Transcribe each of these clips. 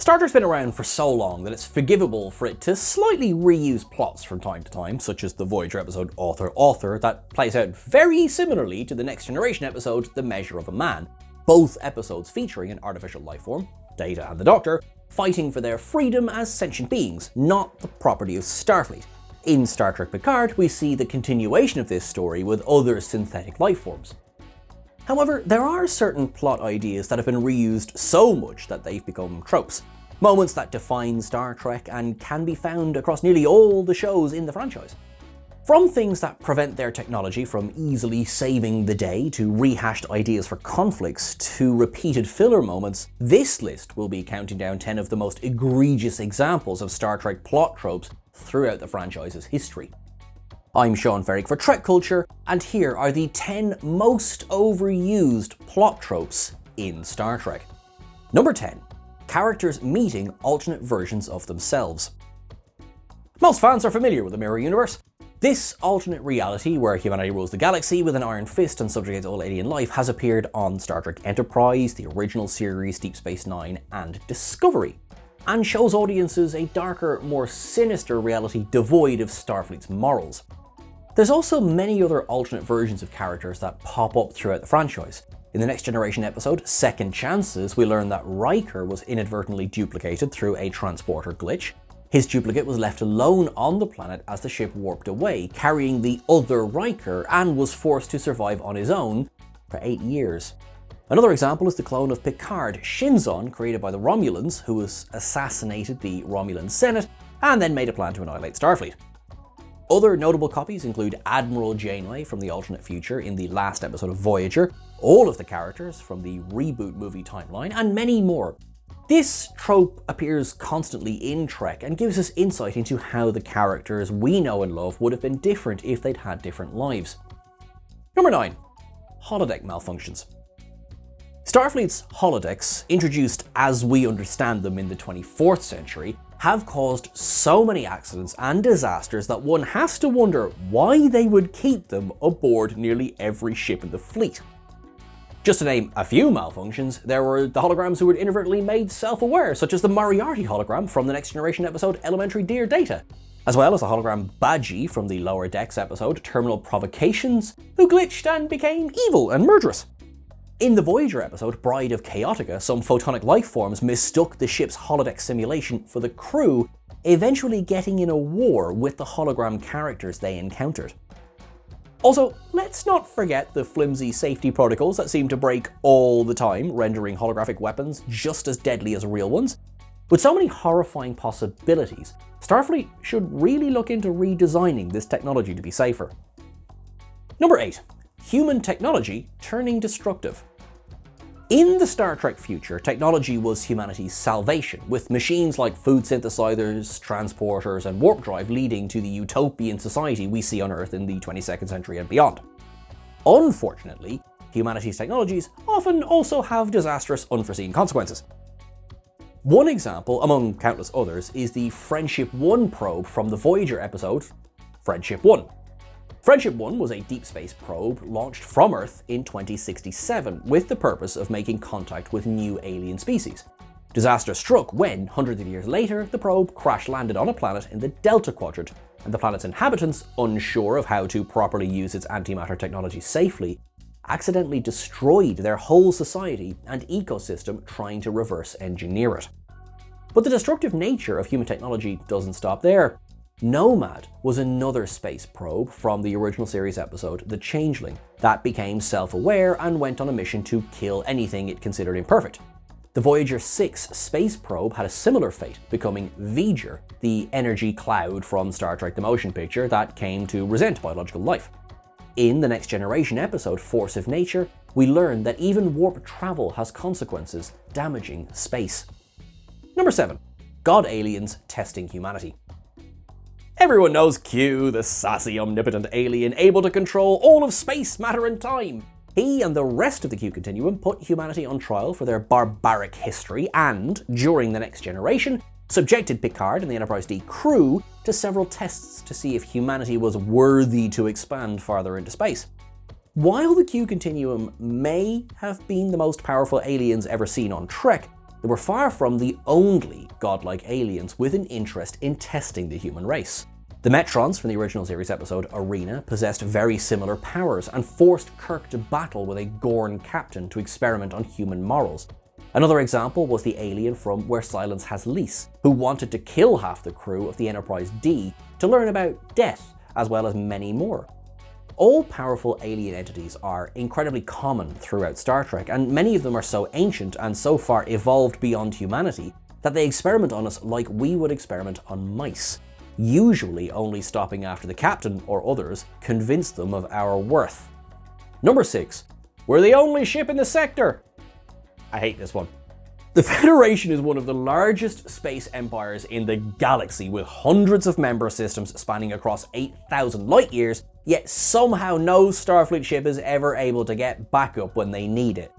Star Trek's been around for so long that it's forgivable for it to slightly reuse plots from time to time, such as the Voyager episode Author that plays out very similarly to the Next Generation episode The Measure of a Man, both episodes featuring an artificial life form, Data and the Doctor, fighting for their freedom as sentient beings, not the property of Starfleet. In Star Trek Picard, we see the continuation of this story with other synthetic life forms. However, there are certain plot ideas that have been reused so much that they've become tropes. Moments that define Star Trek and can be found across nearly all the shows in the franchise. From things that prevent their technology from easily saving the day to rehashed ideas for conflicts to repeated filler moments, this list will be counting down 10 of the most egregious examples of Star Trek plot tropes throughout the franchise's history. I'm Sean Ferrick for TrekCulture, and here are the 10 most overused plot tropes in Star Trek. Number 10. Characters meeting alternate versions of themselves. Most fans are familiar with the Mirror Universe. This alternate reality, where humanity rules the galaxy with an iron fist and subjugates all alien life, has appeared on Star Trek Enterprise, the original series, Deep Space Nine, and Discovery, and shows audiences a darker, more sinister reality devoid of Starfleet's morals. There's also many other alternate versions of characters that pop up throughout the franchise. In the Next Generation episode, Second Chances, we learn that Riker was inadvertently duplicated through a transporter glitch. His duplicate was left alone on the planet as the ship warped away, carrying the other Riker, and was forced to survive on his own for 8 years. Another example is the clone of Picard, Shinzon, created by the Romulans, who assassinated the Romulan Senate and then made a plan to annihilate Starfleet. Other notable copies include Admiral Janeway from the alternate future in the last episode of Voyager, all of the characters from the reboot movie timeline, and many more. This trope appears constantly in Trek and gives us insight into how the characters we know and love would have been different if they'd had different lives. Number 9. Holodeck malfunctions. Starfleet's holodecks, introduced as we understand them in the 24th century, have caused so many accidents and disasters that one has to wonder why they would keep them aboard nearly every ship in the fleet. Just to name a few malfunctions, there were the holograms who were inadvertently made self-aware, such as the Moriarty hologram from the Next Generation episode Elementary Dear Data, as well as the hologram Badgie from the Lower Decks episode Terminal Provocations, who glitched and became evil and murderous. In the Voyager episode Bride of Chaotica, some photonic life forms mistook the ship's holodeck simulation for the crew, eventually getting in a war with the hologram characters they encountered. Also, let's not forget the flimsy safety protocols that seem to break all the time, rendering holographic weapons just as deadly as real ones. With so many horrifying possibilities, Starfleet should really look into redesigning this technology to be safer. Number 8. Human technology turning destructive. In the Star Trek future, technology was humanity's salvation, with machines like food synthesizers, transporters, and warp drive leading to the utopian society we see on Earth in the 22nd century and beyond. Unfortunately, humanity's technologies often also have disastrous, unforeseen consequences. One example, among countless others, is the Friendship 1 probe from the Voyager episode Friendship 1. Friendship 1 was a deep space probe launched from Earth in 2067 with the purpose of making contact with new alien species. Disaster struck when, hundreds of years later, the probe crash-landed on a planet in the Delta Quadrant, and the planet's inhabitants, unsure of how to properly use its antimatter technology safely, accidentally destroyed their whole society and ecosystem trying to reverse engineer it. But the destructive nature of human technology doesn't stop there. Nomad was another space probe from the original series episode The Changeling that became self-aware and went on a mission to kill anything it considered imperfect. The Voyager 6 space probe had a similar fate, becoming V'ger, the energy cloud from Star Trek the Motion Picture that came to resent biological life. In the Next Generation episode Force of Nature, we learn that even warp travel has consequences, damaging space. Number 7. God aliens testing humanity. Everyone knows Q, the sassy, omnipotent alien able to control all of space, matter, and time. He and the rest of the Q Continuum put humanity on trial for their barbaric history and, during the Next Generation, subjected Picard and the Enterprise D crew to several tests to see if humanity was worthy to expand farther into space. While the Q Continuum may have been the most powerful aliens ever seen on Trek, they were far from the only godlike aliens with an interest in testing the human race. The Metrons from the original series episode Arena possessed very similar powers and forced Kirk to battle with a Gorn captain to experiment on human morals. Another example was the alien from Where Silence Has Lease, who wanted to kill half the crew of the Enterprise D to learn about death, as well as many more. All powerful alien entities are incredibly common throughout Star Trek, and many of them are so ancient and so far evolved beyond humanity that they experiment on us like we would experiment on mice, usually only stopping after the captain or others convince them of our worth. Number 6. We're the only ship in the sector! I hate this one. The Federation is one of the largest space empires in the galaxy, with hundreds of member systems spanning across 8,000 light years, yet somehow no Starfleet ship is ever able to get backup when they need it.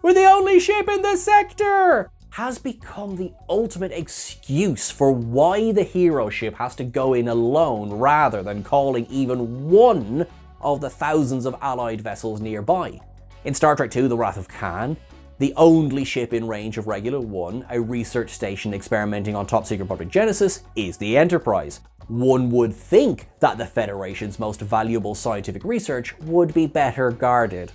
We're the only ship in the sector! Has become the ultimate excuse for why the hero ship has to go in alone rather than calling even one of the thousands of allied vessels nearby. In Star Trek II: The Wrath of Khan, the only ship in range of Regular One, a research station experimenting on top secret Project Genesis, is the Enterprise. One would think that the Federation's most valuable scientific research would be better guarded.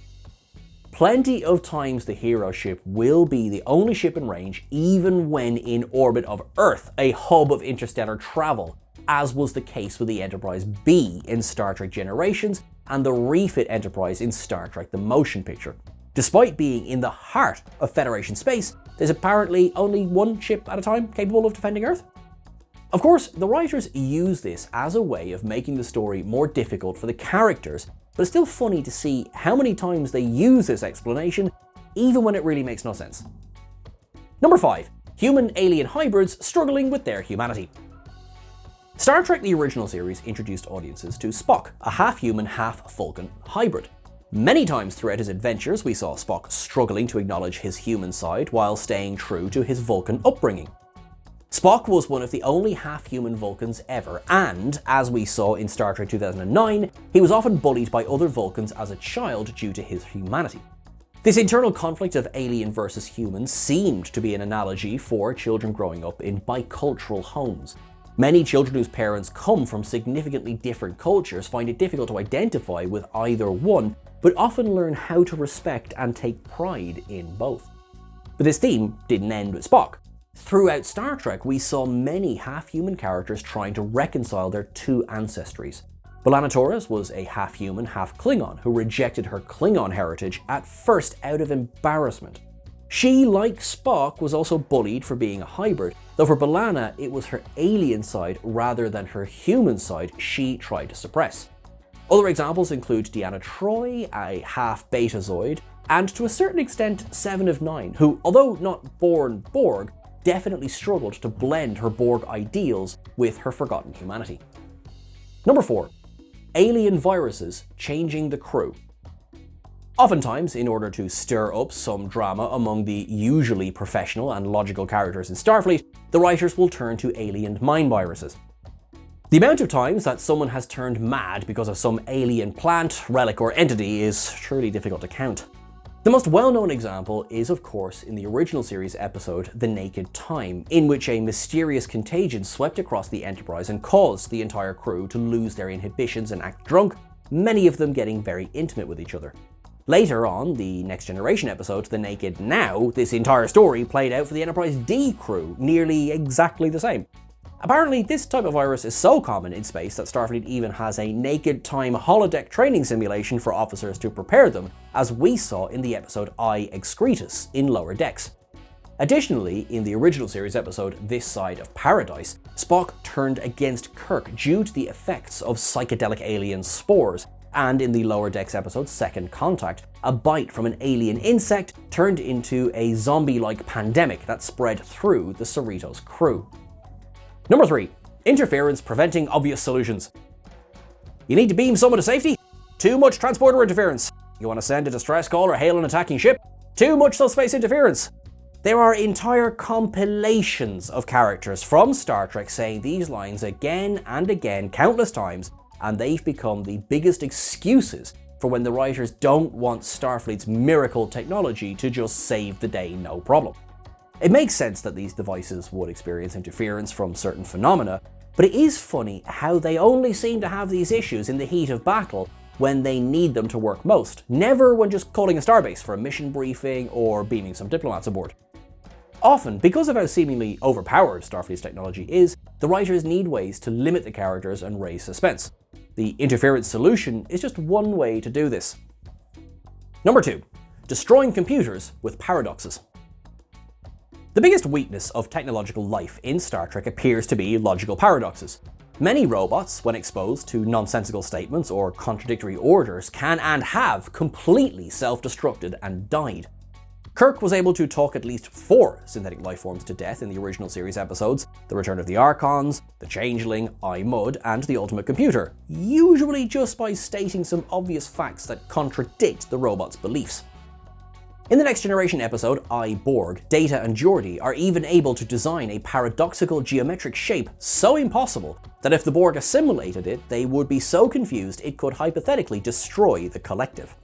Plenty of times the hero ship will be the only ship in range, even when in orbit of Earth, a hub of interstellar travel, as was the case with the Enterprise B in Star Trek Generations and the refit Enterprise in Star Trek The Motion Picture. Despite being in the heart of Federation space, there's apparently only one ship at a time capable of defending Earth. Of course, the writers use this as a way of making the story more difficult for the characters, but it's still funny to see how many times they use this explanation, even when it really makes no sense. Number 5. Human-alien hybrids struggling with their humanity. Star Trek the original series introduced audiences to Spock, a half-human, half-Vulcan hybrid. Many times throughout his adventures, we saw Spock struggling to acknowledge his human side while staying true to his Vulcan upbringing. Spock was one of the only half-human Vulcans ever, and, as we saw in Star Trek 2009, he was often bullied by other Vulcans as a child due to his humanity. This internal conflict of alien versus human seemed to be an analogy for children growing up in bicultural homes. Many children whose parents come from significantly different cultures find it difficult to identify with either one, but often learn how to respect and take pride in both. But this theme didn't end with Spock. Throughout Star Trek, we saw many half-human characters trying to reconcile their two ancestries. B'Elanna Torres was a half-human, half-Klingon who rejected her Klingon heritage at first out of embarrassment. She, like Spock, was also bullied for being a hybrid, though for B'Elanna it was her alien side rather than her human side she tried to suppress. Other examples include Deanna Troi, a half-Betazoid, and to a certain extent Seven of Nine, who, although not born Borg, definitely struggled to blend her Borg ideals with her forgotten humanity. Number 4. Alien viruses changing the crew. Oftentimes, in order to stir up some drama among the usually professional and logical characters in Starfleet, the writers will turn to alien mind viruses. The amount of times that someone has turned mad because of some alien plant, relic, or entity is truly difficult to count. The most well-known example is, of course, in the original series episode The Naked Time, in which a mysterious contagion swept across the Enterprise and caused the entire crew to lose their inhibitions and act drunk, many of them getting very intimate with each other. Later on, the Next Generation episode The Naked Now, this entire story played out for the Enterprise D crew, nearly exactly the same. Apparently, this type of virus is so common in space that Starfleet even has a Naked Time holodeck training simulation for officers to prepare them, as we saw in the episode I Excretus in Lower Decks. Additionally, in the original series episode This Side of Paradise, Spock turned against Kirk due to the effects of psychedelic alien spores, and in the Lower Decks episode Second Contact, a bite from an alien insect turned into a zombie-like pandemic that spread through the Cerritos crew. Number 3. Interference preventing obvious solutions. You need to beam someone to safety? Too much transporter interference. You want to send a distress call or hail an attacking ship? Too much subspace interference. There are entire compilations of characters from Star Trek saying these lines again and again countless times, and they've become the biggest excuses for when the writers don't want Starfleet's miracle technology to just save the day no problem. It makes sense that these devices would experience interference from certain phenomena, but it is funny how they only seem to have these issues in the heat of battle when they need them to work most, never when just calling a starbase for a mission briefing or beaming some diplomats aboard. Often, because of how seemingly overpowered Starfleet's technology is, the writers need ways to limit the characters and raise suspense. The interference solution is just one way to do this. Number 2. Destroying computers with paradoxes. The biggest weakness of technological life in Star Trek appears to be logical paradoxes. Many robots, when exposed to nonsensical statements or contradictory orders, can and have completely self-destructed and died. Kirk was able to talk at least 4 synthetic lifeforms to death in the original series episodes: The Return of the Archons, The Changeling, I Mud, and The Ultimate Computer, usually just by stating some obvious facts that contradict the robot's beliefs. In the Next Generation episode, I, Borg, Data and Geordi are even able to design a paradoxical geometric shape so impossible that if the Borg assimilated it, they would be so confused it could hypothetically destroy the collective.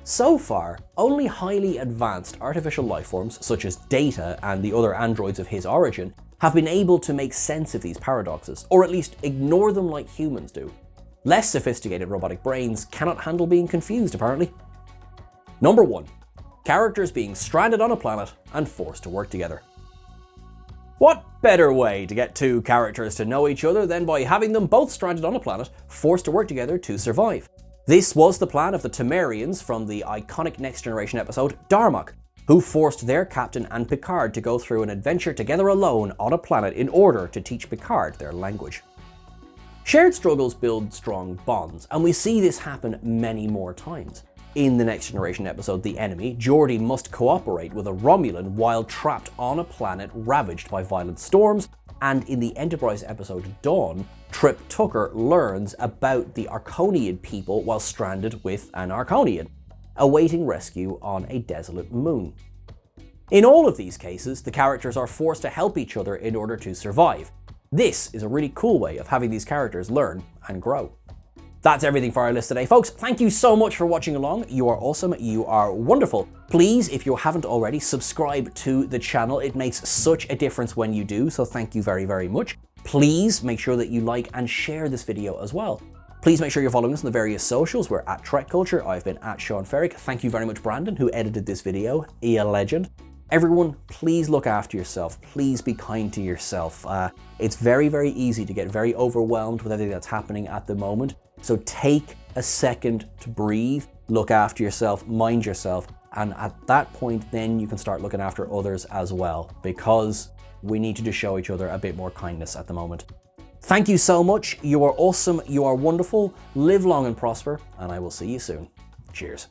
So far, only highly advanced artificial lifeforms, such as Data and the other androids of his origin, have been able to make sense of these paradoxes, or at least ignore them like humans do. Less sophisticated robotic brains cannot handle being confused, apparently. Number 1. Characters being stranded on a planet and forced to work together. What better way to get 2 characters to know each other than by having them both stranded on a planet, forced to work together to survive? This was the plan of the Temerians from the iconic Next Generation episode Darmok, who forced their captain and Picard to go through an adventure together alone on a planet in order to teach Picard their language. Shared struggles build strong bonds, and we see this happen many more times. In the Next Generation episode The Enemy, Geordi must cooperate with a Romulan while trapped on a planet ravaged by violent storms, and in the Enterprise episode Dawn, Trip Tucker learns about the Arconian people while stranded with an Arconian, awaiting rescue on a desolate moon. In all of these cases, the characters are forced to help each other in order to survive. This is a really cool way of having these characters learn and grow. That's everything for our list today, folks. Thank you so much for watching along. You are awesome. You are wonderful. Please, if you haven't already, subscribe to the channel. It makes such a difference when you do, so thank you very, very much. Please make sure that you like and share this video as well. Please make sure you're following us on the various socials. We're at TrekCulture. I've been at Sean Ferrick. Thank you very much, Brandon, who edited this video. A legend. Everyone, please look after yourself. Please be kind to yourself. It's very, very easy to get very overwhelmed with everything that's happening at the moment. So take a second to breathe, look after yourself, mind yourself, and at that point, then you can start looking after others as well, because we need to just show each other a bit more kindness at the moment. Thank you so much. You are awesome. You are wonderful. Live long and prosper, and I will see you soon. Cheers.